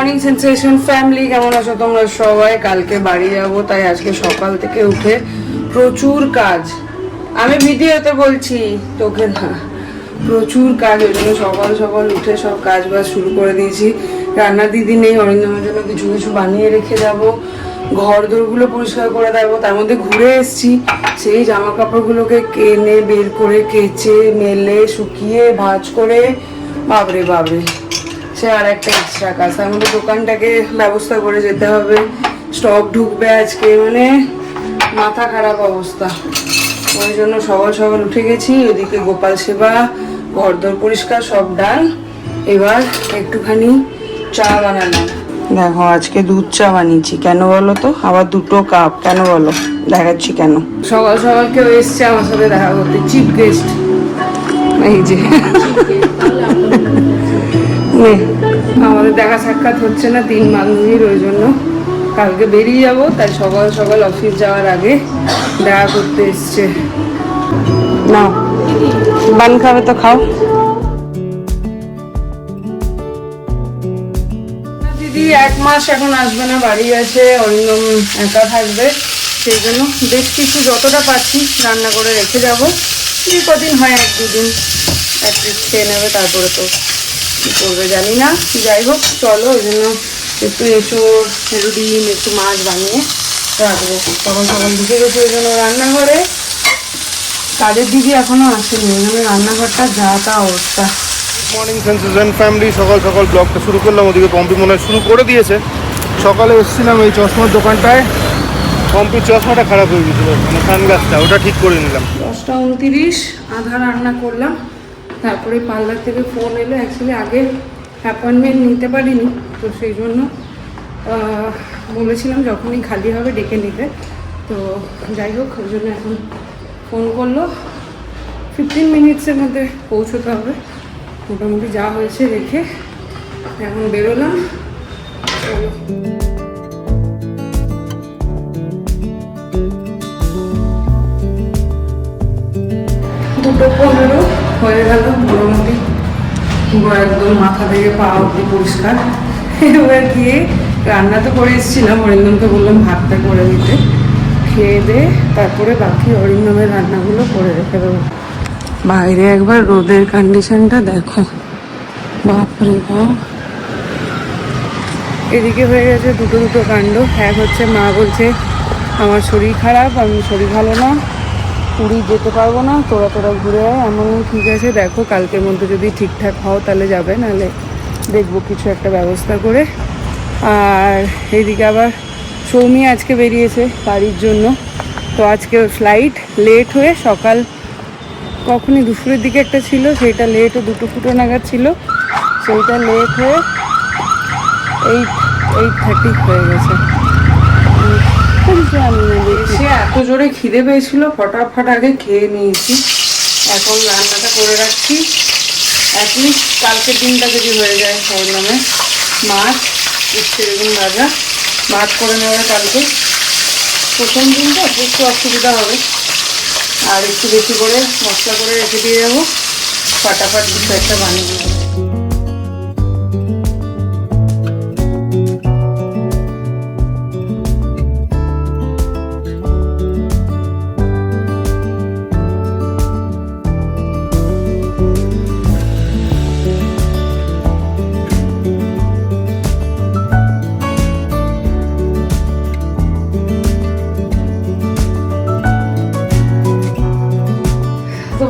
Morning sensation family, কেমন আছো তোমরা সবাই? কালকে বাড়ি যাব, তাই আজকে সকাল থেকে উঠে প্রচুর কাজ। আমি ভিডিওতে বলছি, তোকে না, প্রচুর কাজ। ওই জন্য সকাল সকাল উঠে সব কাজ বাজ শুরু করে দিয়েছি। রান্নার দিদি নেই, অরিন্দমের জন্য কিছু কিছু বানিয়ে রেখে যাব। ঘর দোরগুলো পরিষ্কার করে দেবো। তার মধ্যে ঘুরে এসেছি, সেই জামা কাপড়গুলোকে কেনে বের করে কেচে মেলে শুকিয়ে ভাঁজ করে, বাবরে বাবরে, সে আর একটা এক্সট্রা কাজ। তার মধ্যে দোকানটাকে ব্যবস্থা করে যেতে হবে, স্টক ঢুকবে আজকে, মানে মাথা খারাপ অবস্থা। ওই জন্য সকাল সকাল উঠে গেছি। ওদিকে গোপাল সেবা, ঘরদোর পরিষ্কার সব ডান। এবার একটুখানি চা বানালাম। দেখো আজকে দুধ চা বানিয়েছি। কেন বলো তো? আবার 2 কাপ কেন বলো? দেখাচ্ছি কেন। সকাল সকাল কেউ এসছে আমার সাথে দেখা করতে, চিফ গেস্ট। এই যে আমাদের দেখা সাক্ষাৎ হচ্ছে না 3 বান্ধবীর, ওই জন্য কালকে বেরিয়ে যাব, তাই সকাল সকাল অফিস যাওয়ার আগে দেখা করতে এসছে। না বান খাবে তো খাও। দিদি 1 মাস এখন আসবে না, বাড়ি আছে, অরিন্দম একা থাকবে। সেই জন্য বেশ কিছু যতটা পাচ্ছি রান্না করে রেখে যাবো। কি কদিন হয়, 1-2 দিন অ্যাটলিস্ট খেয়ে নেবে, তারপরে তো কী করবে জানি না। যাই হোক চলো, ওই জন্য একটু এঁচোড়, ডিম, একটু মাছ বানিয়ে রাখবো। সকাল সকাল ঢুকে গেছে ওই জন্য রান্নাঘরে। কাজের দিদি এখনো আসেনি, ওই জন্য রান্নাঘরটা যা তা অবস্থা। মর্নিং সেন্সেশন ফ্যামিলি, সকাল সকাল ব্লগটা শুরু করলাম। ওদিকে পম্পি মনে হয় শুরু করে দিয়েছে। সকালে এসেছিলাম এই চশমার দোকানটায়, পম্পির চশমাটা খারাপ হয়ে গেছিল, মানে সানগ্লাসটা, ওটা ঠিক করে নিলাম। 10:29, আধা রান্না করলাম। তারপরে পার্লার থেকে ফোন এলো। অ্যাকচুয়ালি আগে অ্যাপয়েন্টমেন্ট নিতে পারিনি, তো সেই জন্য বলেছিলাম যখনই খালি হবে ডেকে নিতে। তো যাই হোক, ওই জন্য এখন ফোন করলো। 15 মিনিটসের মধ্যে পৌঁছতে হবে। মোটামুটি যা হয়েছে রেখে এখন বেরোলাম। চলো। 2:15 হয়ে গেল। মোটামুটি পুরো একদম মাথা থেকে পা অব্দি পরিষ্কার। এবার গিয়ে রান্না তো করে এসেছিলাম, অরিন্দমকে বললাম ভাতটা করে দিতে। খেয়ে দিয়ে তারপরে বাকি অরিন্দমের রান্নাগুলো করে রেখে দেবো। বাইরে একবার রোদের কন্ডিশনটা দেখো, বাপরে বাপ। এদিকে হয়ে গেছে দুটো কাণ্ড। এক হচ্ছে মা বলছে আমার শরীর খারাপ, আমি শরীর ভালো না, পুরী যেতে পারবো না, তোরা ঘুরে আয়। আমার ঠিক আছে, দেখো কালকের মধ্যে যদি ঠিকঠাক হও তাহলে যাবে, নাহলে দেখবো কিছু একটা ব্যবস্থা করে। আর এইদিকে আবার সৌমি আজকে বেরিয়েছে গাড়ির জন্য। তো আজকে ফ্লাইট লেট হয়ে সকাল কখনই দুপুরের দিকে একটা ছিল, সেইটা লেট, 2:00 নাগাদ ছিল, সেইটা লেট হয়ে 8:30 হয়ে গেছে। সে এত জোরে খিদে পেয়েছিল, ফটাফট আগে খেয়ে নিয়েছি। এখন রান্নাটা করে রাখছি, অ্যাটলিস্ট কালকের দিনটা যদি হয়ে যায়। নামে মাছ, উচ্ছে বেগুন ভাজা, ভাত করে নেবে কালকে। প্রথম দিনটা একটু অসুবিধা হবে, আর একটু বেশি করে মশলা করে রেখে দিয়ে যাবো, ফটাফট কিছু একটা বানিয়ে নেবো।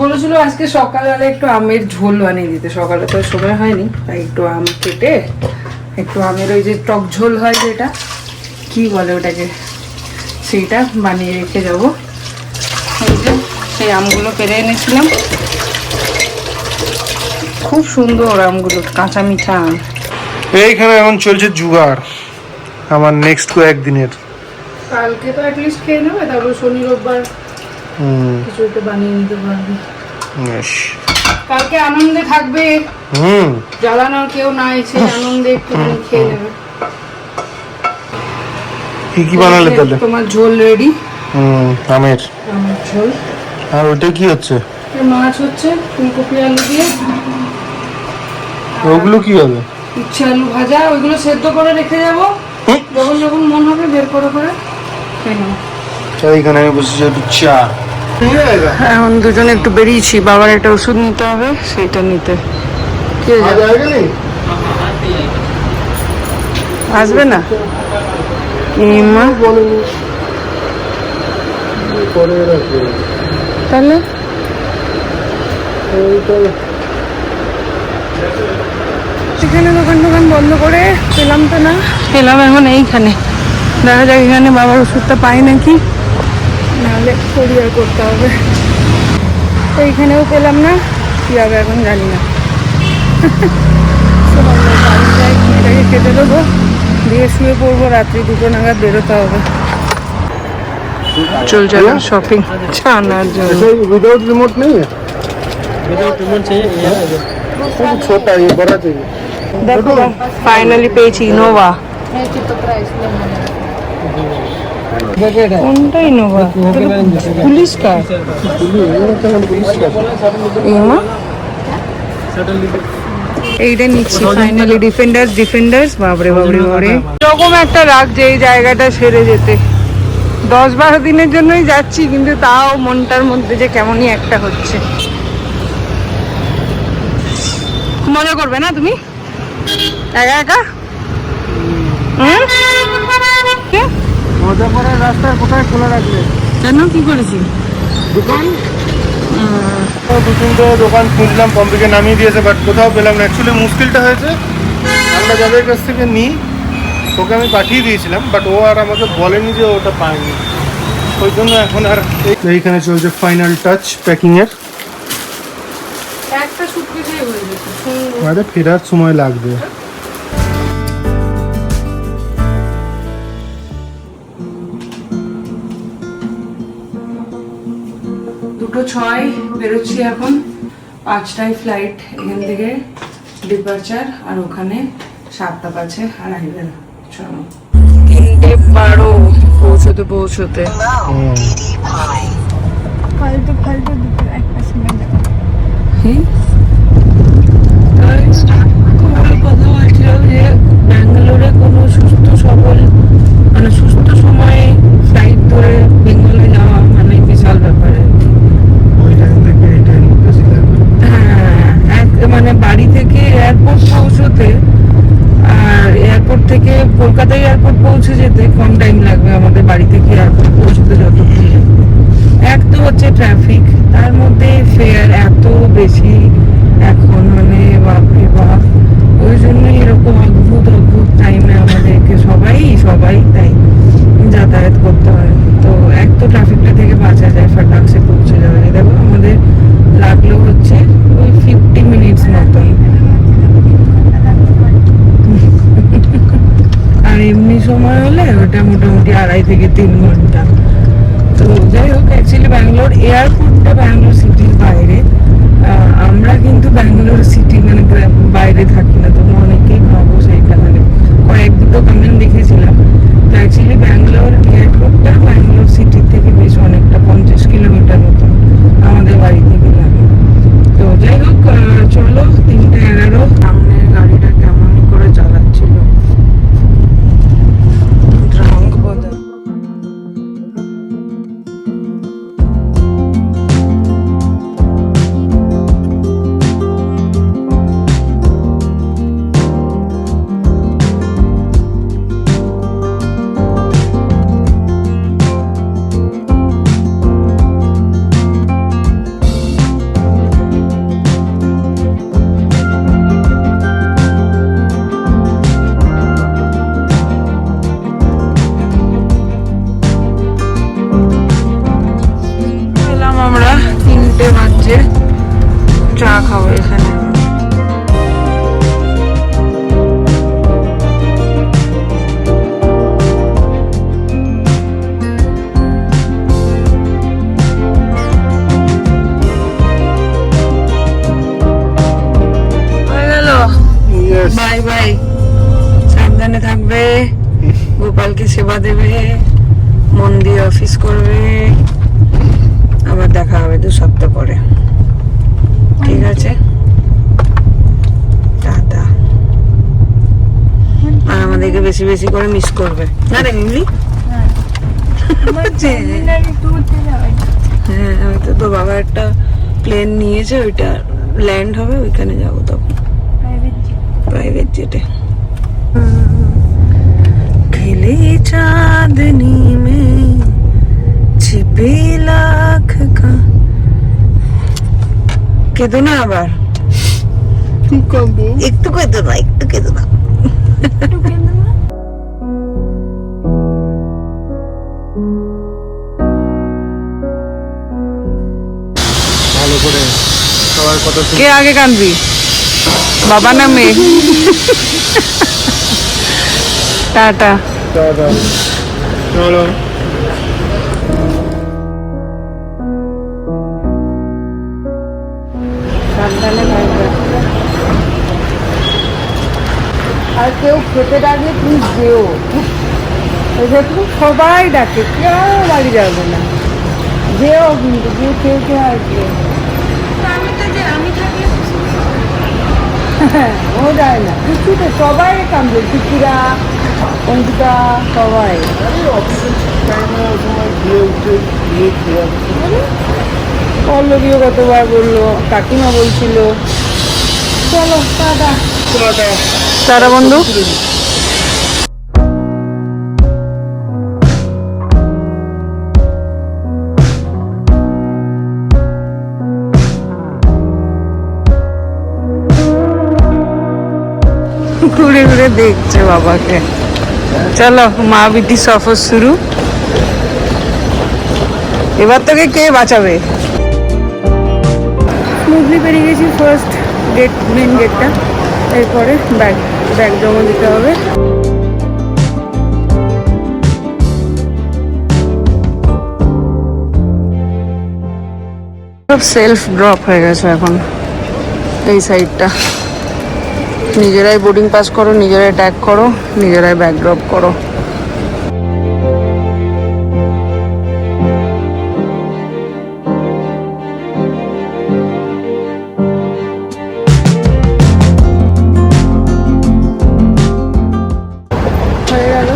বলেছিল আজকে সকালবেলা একটু আমের ঝোল বানিয়ে দিতে, সকালে তো সময় হয়নি, তাই একটু আম কেটে একটু আমের ওই যে টক ঝোল হয়, যেটা কি বলে ওটাকে, সেইটা বানিয়ে রেখে যাবো। সেই আমগুলো পেরে এনেছিলাম, খুব সুন্দর আমগুলো, কাঁচা মিঠা আম। এইখানে এখন চলছে জুগাড় আমার নেক্সট কয়েকদিনের। কালকে তো অ্যাটলিস্ট খেয়ে নেবে, তারপর শনি রোববার কিছু একটা বানিয়ে নিতে পারবে। কালকে আনন্দে থাকবে, জ্বালানোর কেউ নাই, সেই আনন্দে একটু খেয়ে নেবে। কি বানালে তাহলে? তোমার ঝোল রেডি, আমের ঝোল। আর ওটা কি হচ্ছে? মাছ হচ্ছে ফুলকপি আলু দিয়ে। ওগুলো কি হবে? ইচ্ছে আলু ভাজা, ওইগুলো সেদ্ধ করে রেখে যাবো, যখন যখন মন হবে বের করে করে খেয়ে নেবো। এইখানে আমি বসেছি একটু চা। এখন দুজনে একটু বেরিয়েছি, বাবার একটা ওষুধ নিতে হবে, সেইটা নিতে। কে যাবে? আসবে না মা তাহলে সেখানে দোকান বন্ধ করে পেলাম তো না, পেলাম এখন এইখানে। দেখা যাক এখানে বাবার ওষুধটা পাই নাকি, নাহলে কোরিয়ার করতে হবে। তো এইখানেও পেলাম না, কি হবে এখন জানি না। বাড়ি যাই, মেয়েটাকে খেতে দেবো, দিয়ে শুয়ে পড়বো, রাত্রি 2টো নাগাদ বেরোতে হবে। চলছে শপিং আনার জন্য। विदाउट रिमोट नहीं है? विदाउट रिमोट चाहिए, छोटा ये बड़ा चाहिए। দেখো ফাইনালি পেয়েছি ইনোভা। কোনটা ইনোভা? পুলিশ কার? এইটা নিচ্ছি ফাইনালি। ডিফেন্ডার্স বাবরে বাবরে বাবরে, এরকম একটা লাগছে এই জায়গাটা ছেড়ে যেতে। 10-12 দিনের জন্যই যাচ্ছি, কিন্তু তাও মনটার মধ্যে যে কেমনই একটা হচ্ছে। মজা করবে না তুমি একা একা? মজা করার রাস্তা কোথায় খোলা রাখলে? কেন, কি করেছি? দোকান 2-3টে দোকান খুঁজলাম, পম্পিকে নামিয়ে দিয়েছে, বাট কোথাও পেলাম না। অ্যাকচুয়ালি মুশকিলটা হয়েছে, আমরা যাদের কাছ থেকে নিই ওকে আমি পাঠিয়ে দিয়েছিলাম, বাট ও আর আমাকে বলেনি যে ওটা পায়নি, ওই জন্য এখন আর। এইখানে চলছে ফাইনাল টাচ প্যাকিংয়ের। একটা সুটকেসেই হয়ে যেত, আমাদের ফেরার সময় লাগবে। দুটো 6 বেরোচ্ছি এখন, 5টায় ফ্লাইট এখান থেকে ডিপারচার, আর ওখানে 7টা 5 আর আসবে না 3:12 পৌঁছতে। ফালতু দুটো একটা সময় কথা বলছিল যে ব্যাঙ্গালোরে কোনো সুস্থ সবল, মানে সুস্থ সময়ে ফ্লাইট ধরে বেঙ্গলে যাওয়া মানে বিশাল ব্যাপার। হ্যাঁ, মানে বাড়ি থেকে এয়ারপোর্ট পৌঁছতে আর এয়ারপোর্ট থেকে কলকাতা এয়ারপোর্ট পৌঁছে যেতে কম টাইম লাগবে আমাদের বাড়ি থেকে এয়ারপোর্ট পৌঁছতে যতক্ষণ লাগবে। এক তো হচ্ছে ট্রাফিক, তার মধ্যে ফেয়ার এত বেশি এখন, মানে বাপরে বাপ। ওই জন্যই এরকম অদ্ভুত টাইমে আমাদেরকে সবাই তাই যাতায়াত করতে হয়। তো এক তো ট্রাফিকটা থেকে বাঁচা যায়, ফাটাকসে পৌঁছে যাবে। দেখো আমাদের লাগলো হচ্ছে ওই 50 মিনিটস মতন, আর এমনি সময় হলে ওটা মোটামুটি 2.5 থেকে 3 ঘন্টা। তো যাই হোক, অ্যাকচুয়ালি ব্যাঙ্গালোর এয়ারপোর্টটা ব্যাঙ্গালোর সিটির বাইরে। আমরা কিন্তু ব্যাঙ্গালোর সিটি মানে বাইরে থাকি না, তোমরা অনেকেই ভাবো সেইটা, মানে কয়েক-দুটো কমেন্ট দেখেছিলাম। তো অ্যাকচুয়ালি ব্যাঙ্গালোর এয়ারপোর্টটা ব্যাঙ্গালোর সিটির থেকে বেশ অনেকটা 50 কিলোমিটার মতন আমাদের বাড়ি থেকে লাগে। তো যাই হোক, চলো 3:11। সামনের গাড়িটা কেমন করে চালাচ্ছিল, ড্রাঙ্ক বোধহয়। আমরা 3টে বাজছে, চা খাবো এখানে। বাই বাই, সাবধানে থাকবে, গোপালকে সেবা দেবে, মন দিয়ে অফিস করবে। আবার দেখা হবে 2 সপ্তাহ পরে, ঠিক আছে? টাটা। আর আমাদেরকে বেশি বেশি করে মিস করবে না রে মিমলি? হ্যাঁ হয়তো তো বাবা একটা প্লেন নিয়েছে, ওইটা ল্যান্ড হবে, ওইখানে যাবো তখন প্রাইভেট জেটে। खिले चांदनी में छिपे लाख का কেঁদো না আবার, একটু কেঁদো না, একটু কেঁদো না। ভালো করে সবার কথা কে আগে কাঁদবি, বাবা না মেয়ে? টাটা। চলো সাবধানে থাকবে। আর কেউ খেতে ডাকে প্লিজ যেও, দেখুন সবাই ডাকে, কেউ বাড়ি যাবে না, যেও কিন্তু গিয়ে কেউ কেউ আসবে। ও যায় না কিছুতে, সবাই কামবে, পিকুরা অঙ্কিতা সবাই। পল্লবীও কতবার বললো, কাকিমা বলছিল। চলো টাটা টাটা বন্ধু। ঘুরে ঘুরে দেখছে বাবাকে। চলো মা বিটি সফর শুরু, এবার তোকে কে বাঁচাবে? স্মুথলি পেরিয়ে গেছি ফার্স্ট গেট, মেন গেটটা। এরপরে ব্যাগ জমা দিতে হবে। সব সেলফ ড্রপ হয়ে গেছে এখন এই সাইডটা। নিজেরাই বোর্ডিং পাস করো, নিজেরাই ট্যাগ করো, নিজেরাই ব্যাগ ড্রপ করো। হয়ে গেল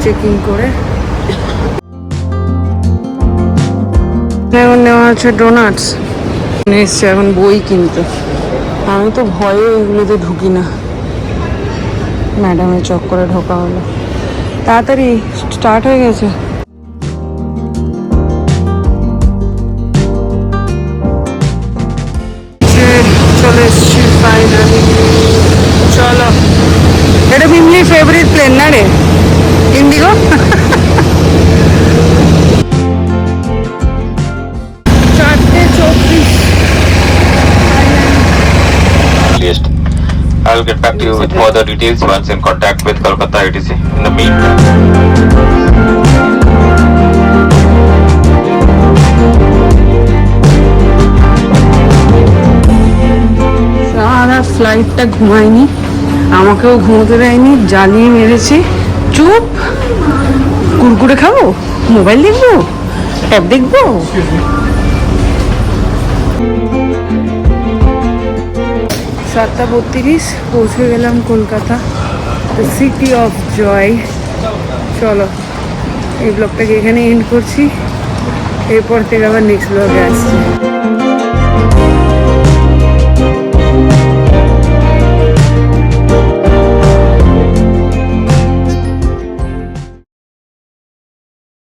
চেকিং করে। এখন নেওয়া হচ্ছে ডোনাটস, এসছে এখন বই কিনতে। আমি তো ভয়ে এগুলোতে ঢুকি না, ম্যাডামের চক্করে ঢোকা হলো। তাড়াতাড়ি স্টার্ট হয়ে গেছে। চলে এসছি ফাইনালি। চলো, এটা মিমলির ফেভারিট প্লেন না রে, Indigo. I will get back to you with further details once in contact with Kolkata ITC. In the meantime, সারা ফ্লাইটটা ঘুমায়নি, আমাকেও ঘুমোতে দেয়নি, জ্বালিয়ে মেরেছে। চুপ, কুরকুরে খাবো, মোবাইল দেখবো, ট্যাব দেখবো। 7:32 পৌঁছে গেলাম Kolkata, the city of joy. চলো এই ব্লগটাকে এখানে এন্ড করছি, এরপর থেকে আবার নেক্সট ব্লগে আসছি।